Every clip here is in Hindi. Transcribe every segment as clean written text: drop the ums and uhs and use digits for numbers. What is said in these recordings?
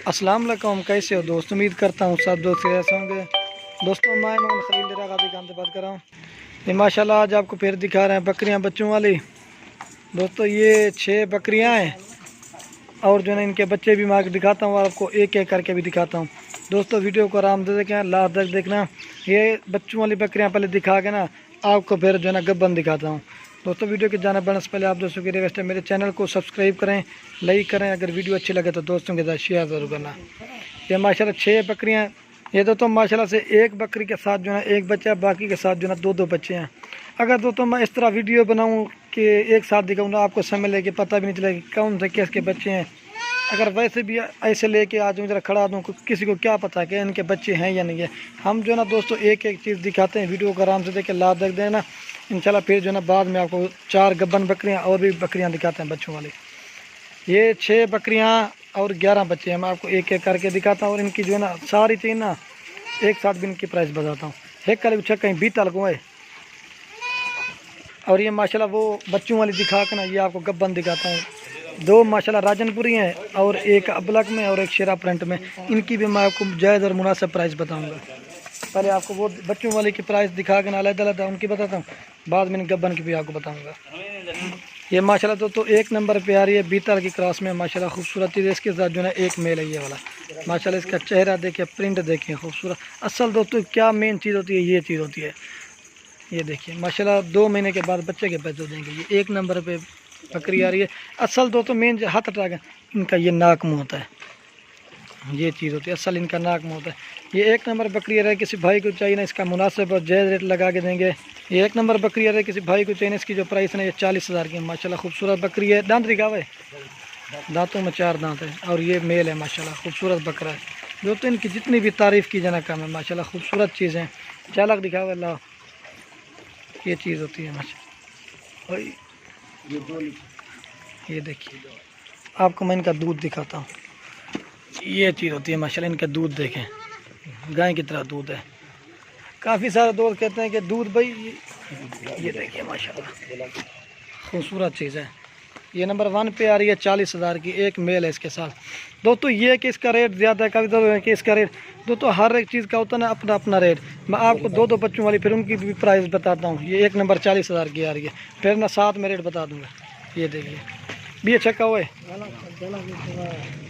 अस्सलाम वालेकुम, कैसे हो दोस्त? उम्मीद करता हूँ सब दोस्त ऐसे होंगे। दोस्तों मैं मोहम्मद खलील डेरा गाजी खान से बात कर रहा हूँ। ये माशाल्लाह आज आपको फिर दिखा रहे हैं बकरियाँ बच्चों वाली। दोस्तों ये 6 बकरियाँ हैं और जो है इनके बच्चे भी मैं दिखाता हूँ और आपको एक एक करके भी दिखाता हूँ। दोस्तों वीडियो को आराम से देखें, लास्ट तक देखना। ये बच्चों वाली बकरियाँ पहले दिखा के ना आपको फिर जो है ना गब्बन दिखाता हूँ। दोस्तों वीडियो के जाने बढ़ने से पहले आप दोस्तों की रिक्वेस्ट है मेरे चैनल को सब्सक्राइब करें, लाइक करें, अगर वीडियो अच्छी लगे तो दोस्तों के साथ शेयर ज़रूर करना। ये माशाल्लाह 6 बकरियाँ। ये दोस्तों माशाल्लाह से एक बकरी के साथ जो है एक बच्चा, बाकी के साथ जो है 2-2 बच्चे हैं। अगर दोस्तों मैं इस तरह वीडियो बनाऊँ कि एक साथ दिखाऊँगा आपको समय लेके पता भी नहीं चलेगा कौन से किसके बच्चे हैं। अगर वैसे भी ऐसे लेके आ जाऊँ जरा खड़ा दूँ, किसी को क्या पता कि इनके बच्चे हैं या नहीं है। हम जो है ना दोस्तों एक एक चीज़ दिखाते हैं, वीडियो को आराम से देख के लाभ रख देना इंशाल्लाह। फिर जो है ना बाद में आपको 4 गब्बन बकरियां और भी बकरियां दिखाते हैं बच्चों वाली। ये 6 बकरियां और 11 बच्चे हैं, मैं आपको एक एक करके दिखाता हूँ। और इनकी जो है ना सारी चीज़ ना एक साथ भी इनकी प्राइस बताता हूँ। एक कल छः कहीं 20 तक है। और ये माशाल्लाह वो बच्चों वाली दिखा के ना ये आपको गब्बन दिखाता हूँ। 2 माशाल्लाह राजनपुरी हैं और एक अबलक में और एक शेरा प्रिंट में। इनकी भी मैं आपको जायज़ और मुनासिब प्राइस बताऊँगा। पहले आपको वो बच्चों वाले की प्राइस दिखा के ना अलग-अलग उनकी बताता हूँ, बाद में गब्बन की भी आपको बताऊँगा। ये माशाल्लाह तो एक नंबर पे आ रही है, बीतल की क्रॉस में माशाल्लाह खूबसूरत चीज़ है। इसके साथ जो है एक मेल है ये वाला। माशाल्लाह इसका चेहरा देखें, प्रिंट देखें, खूबसूरत। असल दोस्तों क्या मेन चीज़ होती है, ये चीज़ होती है। ये देखिए माशाल्लाह 2 महीने के बाद बच्चे के पैसे देंगे। ये एक नंबर पे बकरी आ रही है। असल दोस्तों मेन हाथ हटा के इनका ये नाक मुँह होता है, ये चीज़ होती है असल इनका नाक मुँह होता है। ये एक नंबर बकरी रहे, किसी भाई को चाहिए ना इसका मुनासिब और जायज़ रेट लगा के देंगे। ये एक नंबर बकरी रहे, किसी भाई को चाहिए ना इसकी जो प्राइस है ना ये 40,000 की माशाल्लाह खूबसूरत बकरी है। दांत दिखावा है, दांतों में 4 दांत है और ये मेल है माशाल्लाह खूबसूरत बकरा है। जो तो इनकी जितनी भी तारीफ़ की जाना कम है माशाल्लाह खूबसूरत चीज़ें। चालक दिखावा अल्लाह, ये चीज़ होती है माशाल्लाह। ये देखिए आपको मैं इनका दूध दिखाता हूँ। ये चीज़ होती है माशाल्लाह। इनका दूध देखें, गाय की तरह दूध है। काफ़ी सारे दोस्त कहते हैं कि दूध भाई, ये देखिए माशाल्लाह खूबसूरत चीज़ है। ये नंबर 1 पे आ रही है 40,000 की, एक मेल है इसके साथ। दोस्तों ये कि इसका रेट ज़्यादा है, कभी तो है कि इसका रेट दोस्तों हर एक चीज़ का होता है ना अपना अपना रेट। मैं आपको 2-2 बच्चों वाली फिर उनकी भी प्राइस बताता हूँ। ये एक नंबर 40,000 की आ रही है, फिर ना साथ में रेट बता दूँगा। ये देखिए बी छक्का हुआ है,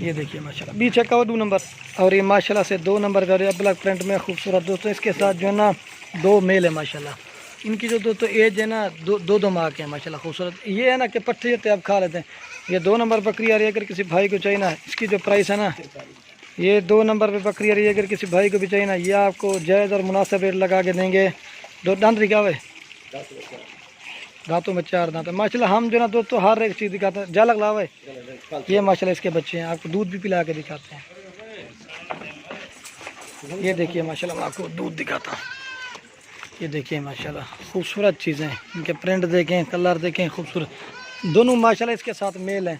ये देखिए माशाल्लाह बी छक्का हुआ 2 नंबर। और ये माशाल्लाह से 2 नंबर का ब्लैक प्रिंट में खूबसूरत। दोस्तों इसके साथ जो है ना 2 मेल है माशाल्लाह। इनकी जो दोस्तों एज है ना 2-2 माह के हैं माशाल्लाह खूबसूरत। ये है ना कि पट्टे होते आप खा लेते हैं। ये 2 नंबर बकरी आ रही है, अगर किसी भाई को चाहिए ना इसकी जो प्राइस है ना, ये 2 नंबर पे बकरी आ रही है, अगर किसी भाई को भी चाहिए ना ये आपको जायज़ और मुनासिब रेट लगा के देंगे। 2 दांत दिखावे, दांतों में 4 दांत है माशाल्लाह। हम जो ना दोस्तों हर एक चीज़ दिखाते हैं। जालक लावे, ये माशाल्लाह इसके बच्चे हैं, आपको दूध भी पिला के दिखाते हैं। ये देखिए माशाल्लाह मैं आपको दूध दिखाता हूँ। ये देखिए माशाल्लाह खूबसूरत चीज़ें, इनके प्रिंट देखें, कलर देखें, खूबसूरत दोनों माशाल्लाह। इसके साथ मेल हैं।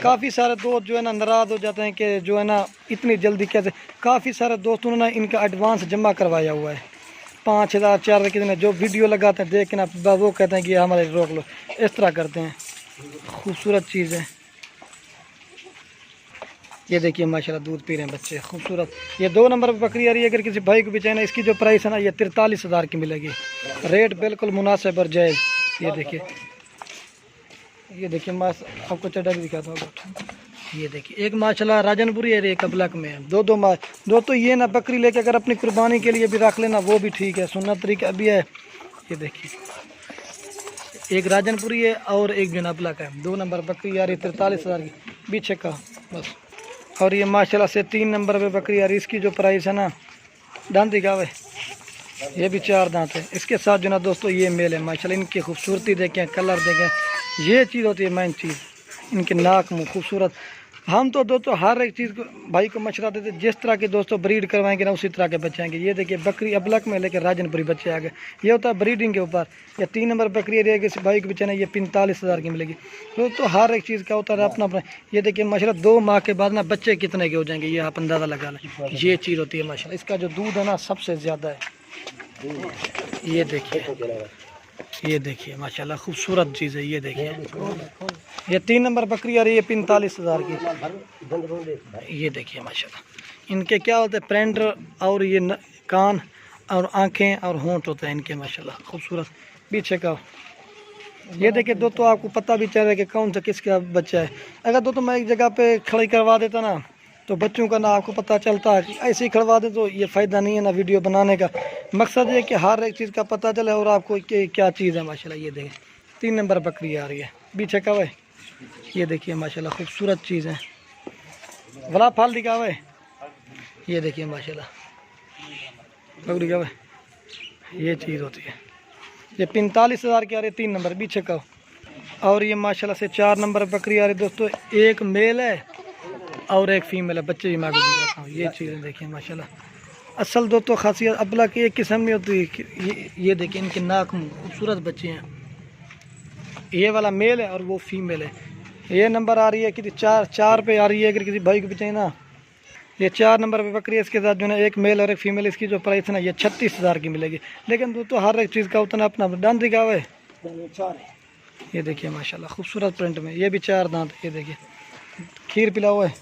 काफ़ी सारे दोस्त जो है ना नाराज़ हो जाते हैं कि जो है ना इतनी जल्दी कैसे। काफ़ी सारे दोस्तों ने ना इनका एडवांस जमा करवाया हुआ है, 5,000 4,000 कितने जो वीडियो लगाते हैं देख के ना वो कहते हैं कि हमारे रोक लो, इस तरह करते हैं। खूबसूरत चीज़ है। ये देखिए माशाल्लाह दूध पी रहे हैं बच्चे, खूबसूरत। ये 2 नंबर पर बकरी आ रही है, अगर किसी भाई को भी चाहिए ना इसकी जो प्राइस है ना ये 43,000 की मिलेगी। रेट बिल्कुल मुनासिब और जायज़। ये देखिए, ये देखिए मास आपको चड्डा भी दिखाता हूँ। ये देखिए एक माशाल्लाह राजनपुरी है, एक अबलक में है। 2-2 मास। दोस्तों ये ना बकरी लेके अगर अपनी कुर्बानी के लिए भी रख लेना वो भी ठीक है, सुन्नत तरीका भी है। ये देखिए एक राजनपुरी है और एक जो अबलक है। 2 नंबर बकरी आ रही है 43,000 की, पीछे का बस। और ये माशाल्लाह से 3 नंबर पे बकरी आ रही है, इसकी जो प्राइस है ना दांत दिखावे, ये भी 4 दांत है। इसके साथ जो ना दोस्तों ये मेल है माशाल्लाह। इनकी खूबसूरती देखें, कलर देखें, ये चीज़ होती है मेन चीज़। इनके नाक मुँह खूबसूरत। हम तो दोस्तों हर एक चीज़ को भाई को मशवरा देते, जिस तरह के दोस्तों ब्रीड करवाएंगे ना उसी तरह के बच्चे आएंगे। ये देखिए बकरी अबलक में लेकर राजनपुरी बच्चे आ गए। ये होता है ब्रीडिंग के ऊपर। या 3 नंबर बकरी रहेगी किसी भाई के बच्चे ना ये 45,000 की मिलेगी। दोस्तों हर एक चीज़ का होता है अपना अपना। ये देखिए माशाल्लाह 2 माह के बाद ना बच्चे कितने के हो जाएंगे ये आप अंदाज़ा लगा लें। ये चीज़ होती है माशाल्लाह। इसका जो दूध है ना सबसे ज़्यादा है। ये देखिए ये देखिए माशाल्लाह खूबसूरत चीज़ है। ये देखिए ये 3 नंबर बकरी आ रही है 45,000 की। ये देखिए माशाल्लाह इनके क्या होते हैं प्रिंट और ये कान और आंखें और होंठ होते हैं इनके माशाल्लाह खूबसूरत। पीछे का ये देखिए दोस्तों आपको पता भी चल रहा है कि कौन सा किसका बच्चा है। अगर दोस्तों मैं एक जगह पे खड़ी करवा देता ना तो बच्चों का ना आपको पता चलता है, ऐसे ही खड़वा दे तो ये फ़ायदा नहीं है ना वीडियो बनाने का। मकसद ये कि हर एक चीज़ का पता चले और आपको क्या चीज़ है माशाल्लाह। ये देखें 3 नंबर बकरी आ रही है पीछे का है। ये देखिए माशाल्लाह खूबसूरत चीज़ है। बड़ा फाल दिखा हुआ है। ये देखिए माशाल्लाह बकरी का है ये चीज़ होती है। ये 45,000 की आ रही है 3 नंबर पीछे का। और ये माशाल्लाह से 4 नंबर बकरी आ रही है दोस्तों। एक मेल है और एक फीमेल है। बच्चे भी मैं आपको दिखाता हूँ। ये चीज़ें देखिए माशाल्लाह असल दोस्तों खासियत अबला की एक किस्म नहीं होती। ये देखिए इनके नाक खूबसूरत बच्चे हैं। ये वाला मेल है और वो फीमेल है। ये नंबर आ रही है कि 4 पे आ रही है। अगर किसी भाई को चाहिए ना ये 4 नंबर पे बकरी है। इसके साथ जो है एक मेल और एक फीमेल। इसकी जो प्राइस है ना ये 36,000 की मिलेगी। लेकिन दोस्तों हर एक चीज़ का उतना अपना दांत दिखा हुआ है। ये देखिए माशाल्लाह खूबसूरत प्रिंट में। ये भी 4 दांत। ये देखिए खीर पिला हुआ है।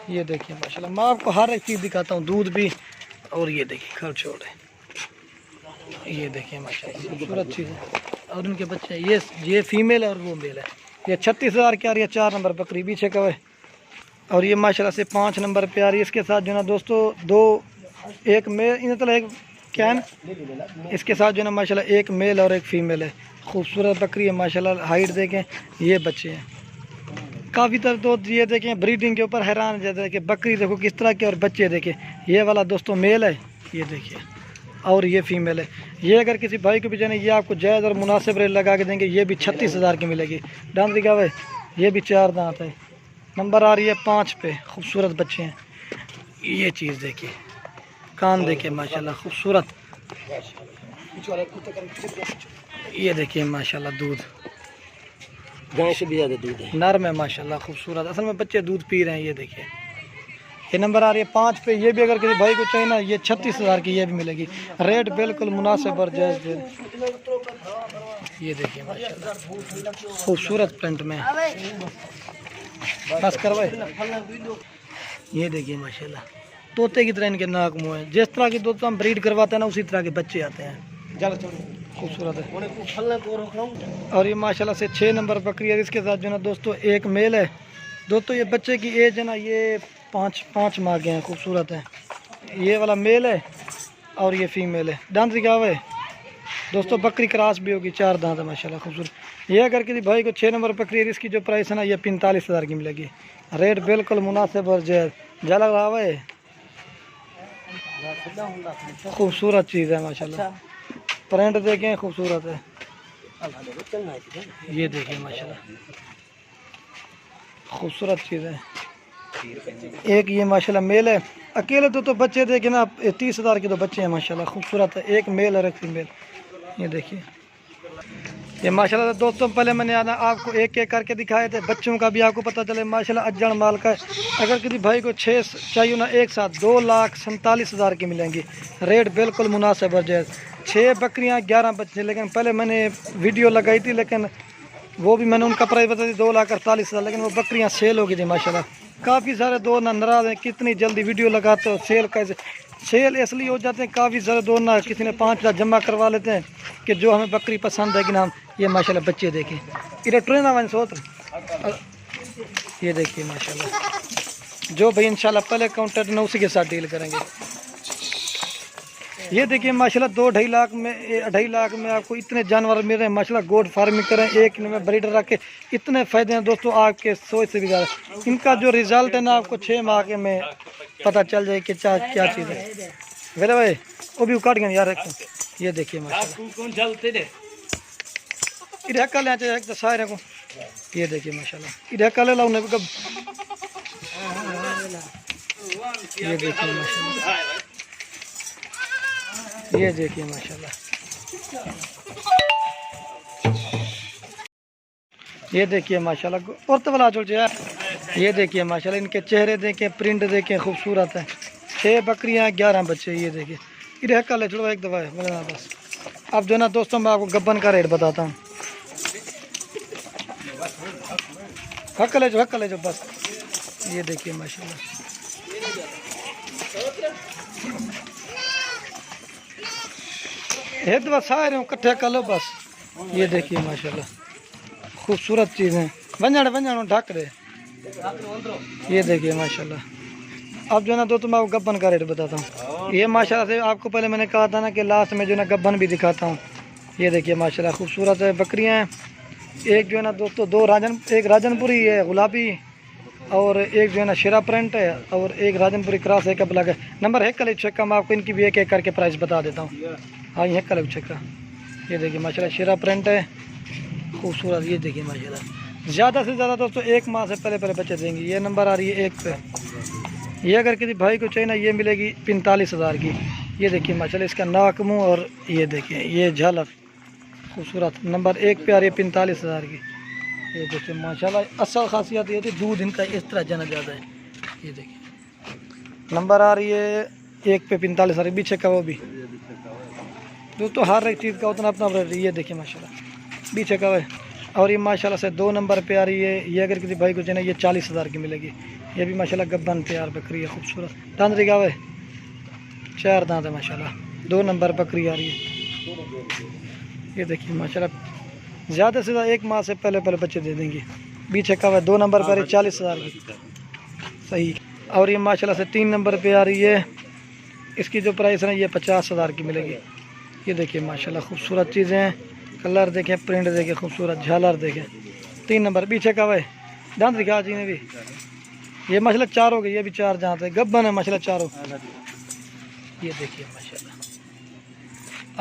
ये देखिए माशाल्लाह मैं आपको हर एक चीज़ दिखाता हूँ दूध भी। और ये देखिए घर छोड़ है। ये देखिए माशाल्लाह खूबसूरत चीज़ है। और उनके बच्चे ये फीमेल है और वो मेल है। ये 36,000 की आ रही है 4 नंबर बकरी पीछे का है। और ये माशाल्लाह से 5 नंबर पे आ रही है। इसके साथ जो ना दोस्तों एक मेल इन तरह एक कैन इसके साथ जो ना माशाल्लाह एक मेल और एक फीमेल है। खूबसूरत बकरी है माशाल्लाह। हाइट देखें ये बच्चे हैं काफ़ी तरह। तो ये देखें ब्रीडिंग के ऊपर हैरान जाता है कि बकरी देखो किस तरह के और बच्चे देखें। ये वाला दोस्तों मेल है ये देखिए और ये फीमेल है। ये अगर किसी भाई को भी जाने ये आपको जायज़ और मुनासिब रेट लगा के देंगे। ये भी 36,000 की मिलेगी। दांत दिखा हुआ है। ये भी 4 दांत है। नंबर आ रही है 5 पे। खूबसूरत बच्चे हैं। ये चीज़ देखिए कान देखिए माशाल्लाह खूबसूरत। ये देखिए माशाल्लाह दूध गाय से भी ज़्यादा दूध है। नरम है माशाल्लाह खूबसूरत। असल में बच्चे दूध पी रहे हैं। ये देखिए ये नंबर आ रही है 5 पे। ये भी अगर किसी भाई को चाहिए ना ये 36,000 की ये भी मिलेगी। रेट बिल्कुल मुनासिब और जायज़। ये देखिए माशाल्लाह खूबसूरत प्रिंट में बस करवाए। ये देखिए माशाल्लाह तोते की तरह इनके नाक मुँह है। जिस तरह की दोस्तों हम ब्रीड करवाते हैं ना उसी तरह के बच्चे आते हैं। खूबसूरत है। और ये माशाल्लाह से 6 नंबर बकरी है। इसके साथ जो ना दोस्तों एक मेल है। दोस्तों ये बच्चे की एज है ना ये 5 माह के हैं। खूबसूरत है। ये वाला मेल है और ये फीमेल है। दांत दिखा हुआ है दोस्तों। बकरी क्रॉस भी होगी। 4 दांत है माशाल्लाह खूबसूरत। ये अगर किसी भाई को 6 नंबर बकरी है इसकी जो प्राइस है ना ये 45,000 की मिलेगी। रेट बिल्कुल मुनासिब और जायज़। जला रहा है खूबसूरत चीज़ है माशाल्लाह। प्रिंट देखें खूबसूरत है। ये देखिए माशाल्लाह खूबसूरत चीज़ है। एक ये माशाल्लाह मेल है। अकेले तो बच्चे देखे ना 30,000 के तो बच्चे हैं माशाल्लाह खूबसूरत है। एक मेल और एक फीमेल। ये देखिए ये माशाल्लाह दोस्तों पहले मैंने आना आपको एक एक करके दिखाए थे। बच्चों का भी आपको पता चले माशाल्लाह अज्जड़ माल का है। अगर किसी भाई को 6 चाहिए ना एक साथ 2,47,000 की मिलेंगी। रेट बिल्कुल मुनासिब और जायज़। 6 बकरियां 11 बच्चे। लेकिन पहले मैंने वीडियो लगाई थी लेकिन वो भी मैंने उनका प्राइस बता दी 2,48,000। लेकिन वो बकरियां सेल हो गई थी माशाल्लाह। काफ़ी सारे दो ना नाराज़ हैं कितनी जल्दी वीडियो लगाते हो। सेल कैसे सेल इसलिए हो जाते हैं काफ़ी सारे दो ना किसी ने 5,000 जमा करवा लेते हैं कि जो हमें बकरी पसंद है कि ना। ये माशाल्लाह बच्चे देखें इधर ट्रेन आवाज़ सोच। ये देखिए माशाल्लाह जो भाई इंशाल्लाह पहले काउंटर ना उसी के साथ डील करेंगे। ये देखिए माशाल्लाह 2-2.5 लाख में 2.5 लाख में आपको इतने जानवर मिल रहे हैं माशाल्लाह। गोट फार्मिंग करें एक में ब्रीडर रख के इतने फ़ायदे हैं दोस्तों आपके सोच से भी ज़्यादा। इनका जो रिज़ल्ट है ना आपको 6 माह के में पता चल जाए कि क्या चीज़ है। वेले भाई वो भी उकाट गए यार। ये देखिए माशाल्लाह इधर का ले चाहिए सारे को। ये देखिए माशाल्लाह इधर का ले लाओ ने कब। ये देखिए माशाल्लाह ये देखिए माशाल्लाह ये देखिए माशाल्लाह और तो वाला चल यार। ये देखिए माशाल्लाह इनके चेहरे देखें प्रिंट देखें खूबसूरत है। 6 बकरियां 11 बच्चे। ये देखिए इधर का ले चलो एक दफ़ा बस अब जो ना दोस्तों मैं आपको गब्बन का रेट बताता हूँ। हक ले जो बस। ये देखिए माशाल्लाह, एक दफा सारे इकट्ठे कर लो बस। ये देखिए माशाल्लाह खूबसूरत चीज़ें वंजाने ढक रहे। ये देखिए माशाल्लाह। अब जो ना दोस्तों मैं आपको गब्बन का रेट बताता हूँ। ये माशाल्लाह से आपको पहले मैंने कहा था ना कि लास्ट में जो ना गब्बन भी दिखाता हूँ। ये देखिए माशाल्लाह खूबसूरत है बकरियाँ हैं। एक जो है ना दोस्तों एक राजनपुरी है गुलाबी, और एक जो है ना शेरा प्रिंट है, और एक राजनपुरी क्रॉस है कपला है। नंबर है कल चेक का, मैं आपको इनकी भी एक एक करके प्राइस बता देता हूँ। हाँ ये कल चेक का। ये देखिए माशाल्लाह शेरा प्रिंट है खूबसूरत। ये देखिए माशाल्लाह ज़्यादा से ज़्यादा दोस्तों 1 माह से पहले बच्चे देंगे। ये नंबर आ रही है 1 पे। ये अगर किसी भाई को चाहिए ना ये मिलेगी 45,000 की। ये देखिए माशाल्लाह इसका नाक मुँह, और ये देखिए ये झालर खूबसूरत। नंबर 1 पे आ रही है 45,000 की। ये देखिए माशाल्लाह असल खासियत ये थी दूध इनका इस तरह जना ज़्यादा है। ये देखिए नंबर आ रही है 1 पे 45,000 पीछे का वो भी दोस्तों हर एक चीज़ का उतना अपना रेट। ये देखिए माशाल्लाह पीछे का है। और ये माशाल्लाह से 2 नंबर पे आ रही है। ये अगर किसी भाई को चाहिए ये 40,000 की मिलेगी। ये भी माशाल्लाह गब्बन तैयार बकरी है खूबसूरत। दांत दिखा हुआ है 4 दांत है माशाल्लाह। 2 नंबर बकरी आ रही है। ये देखिए माशाल्लाह ज़्यादा से ज़्यादा 1 माह से पहले बच्चे दे देंगे। पीछे का है 2 नंबर पर 40,000 की सही। और ये माशाल्लाह से 3 नंबर पे आ रही है। इसकी जो प्राइस है ना ये 50,000 की मिलेगी। ये देखिए माशाल्लाह खूबसूरत चीज़ें हैं। कलर देखें, प्रिंट देखें, खूबसूरत झालर देखें। 3 नंबर पीछे का है दांत दिखा जी ने भी। ये माशाल्लाह 4 हो गई। ये भी 4 दांत है गब्बन है माशाल्लाह चारों। ये देखिए माशाल्लाह।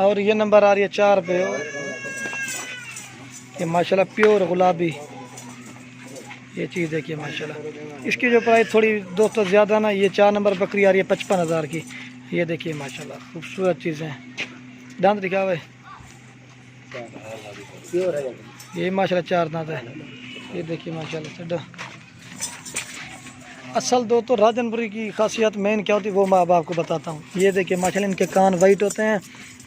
और ये नंबर आ रही है 4 पे। ये माशाल्लाह प्योर गुलाबी। ये चीज़ देखिए माशाल्लाह। इसकी जो प्राइस थोड़ी दोस्तों ज़्यादा ना, ये 4 नंबर बकरी आ रही है 55,000 की। ये देखिए माशाल्लाह खूबसूरत चीज़ें हैं। दांत दिखा हुआ है ये माशाल्लाह 4 दांत है। ये देखिए माशाल्लाह। असल दोस्तों राजनपुरी की खासियत मेन क्या होती है वो मैं अब आपको बताता हूँ। ये देखिए माशाल्लाह इनके कान वाइट होते हैं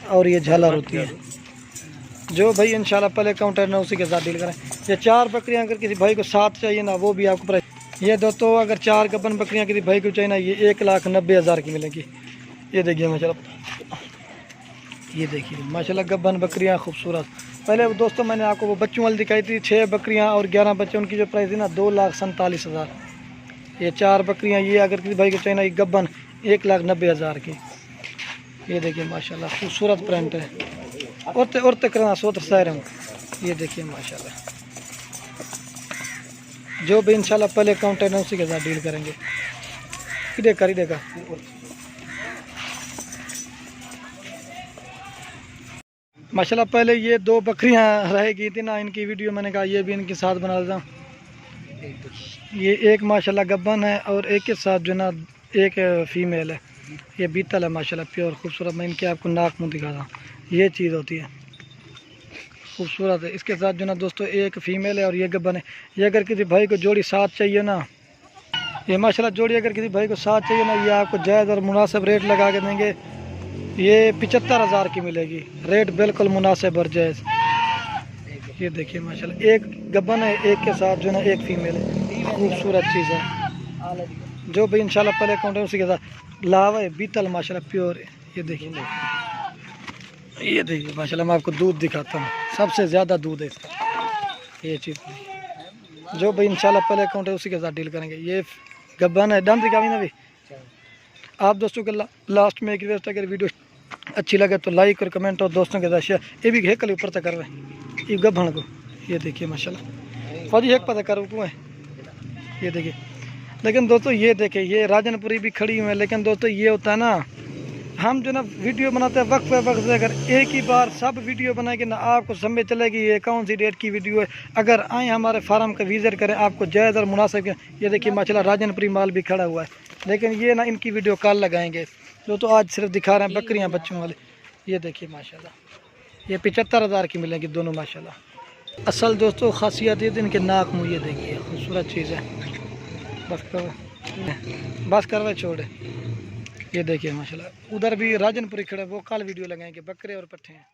और ये झालर होती है। जो भाई इंशाल्लाह पहले काउंटर ना उसी के साथ डील करें। ये 4 बकरियां अगर किसी भाई को साथ चाहिए ना वो भी आपको प्राइस। ये दोस्तों अगर 4 गब्बन बकरियां किसी भाई को चाहिए ना ये 1,90,000 की मिलेगी। ये देखिए माशाल्लाह। ये देखिए माशाल्लाह गब्बन बकरियां खूबसूरत। पहले दोस्तों मैंने आपको वो बच्चों वाली दिखाई थी 6 बकरियां और 11 बच्चे। उनकी जो प्राइस थी ना 2,47,000। ये 4 बकरियां ये अगर किसी भाई को चाहिए ना ये गब्बन 1,90,000 की। ये देखिए माशाल्लाह खूबसूरत प्रिंट है। उड़ते करना सोतर सायर हूँ। ये देखिए माशाल्लाह। जो भी इंशाल्लाह पहले काउंटर है उसी के साथ डील करेंगे। इधर देगा माशाल्लाह। पहले ये 2 बकरियां रहेगी थी ना, इनकी वीडियो मैंने कहा ये भी इनके साथ बना देता हूँ। ये एक माशाल्लाह गब्बन है और एक के साथ जो ना एक फीमेल है। ये बीतल है माशाल्लाह प्योर खूबसूरत। मैं इनके आपको नाक मुँह दिखाता हूँ। ये चीज़ होती है खूबसूरत है। इसके साथ जो ना दोस्तों एक फीमेल है और ये गब्बन है। ये अगर किसी भाई को जोड़ी साथ चाहिए ना, ये माशाल्लाह जोड़ी अगर किसी भाई को साथ चाहिए ना ये आपको जायज़ और मुनासिब रेट लगा के देंगे। ये 75,000 की मिलेगी। रेट बिल्कुल मुनासिब और जायज़। ये देखिए माशाल्लाह एक गब्बन है एक के साथ जो ना एक फीमेल है। खूबसूरत चीज़ है। जो भी इंशाल्लाह पहले अकाउंट है उसी के साथ लावा है बीतल माशाल्लाह प्योर है। ये देखिए माशाल्लाह मैं आपको दूध दिखाता हूँ। सबसे ज़्यादा दूध है इसका। ये चीज़ जो भी इंशाल्लाह पहले अकाउंट है उसी के साथ डील करेंगे। ये गब्बन है डन दिखा भी। आप दोस्तों के लास्ट में एक रिक्वेस्ट है, अगर वीडियो अच्छी लगे तो लाइक और कमेंट और दोस्तों के साथ शेयर। ये भी हेकल ऊपर तक कर रहे हैं ये गब्बन को। ये देखिए माशाल्लाह फौजी एक पता कर है। ये देखिए लेकिन दोस्तों ये देखिए ये राजनपुरी भी खड़ी हुई है। लेकिन दोस्तों ये होता है ना हम जो ना वीडियो बनाते हैं वक्त पे वक्त से अगर एक ही बार सब वीडियो बनाएंगे ना आपको समझ चलेगी ये कौन सी डेट की वीडियो है। अगर आए हमारे फार्म का विजिट करें आपको जायज़ और मुनासिब। ये देखिए माशाल्लाह राजनपुरी माल भी खड़ा हुआ है। लेकिन ये ना इनकी वीडियो कल लगाएंगे। तो आज सिर्फ दिखा रहे हैं बकरियां बच्चों वाले। ये देखिए माशाल्लाह ये 75,000 की मिलेंगी दोनों माशाल्लाह। असल दोस्तों खासियत ये इनके नाक मुँह। ये देखिए खूबसूरत चीज़ है। बस करवा छोड़े। ये देखिए माशाल्लाह उधर भी राजनपुरी खड़े वो कल वीडियो लगाएंगे बकरे और पट्ठे हैं।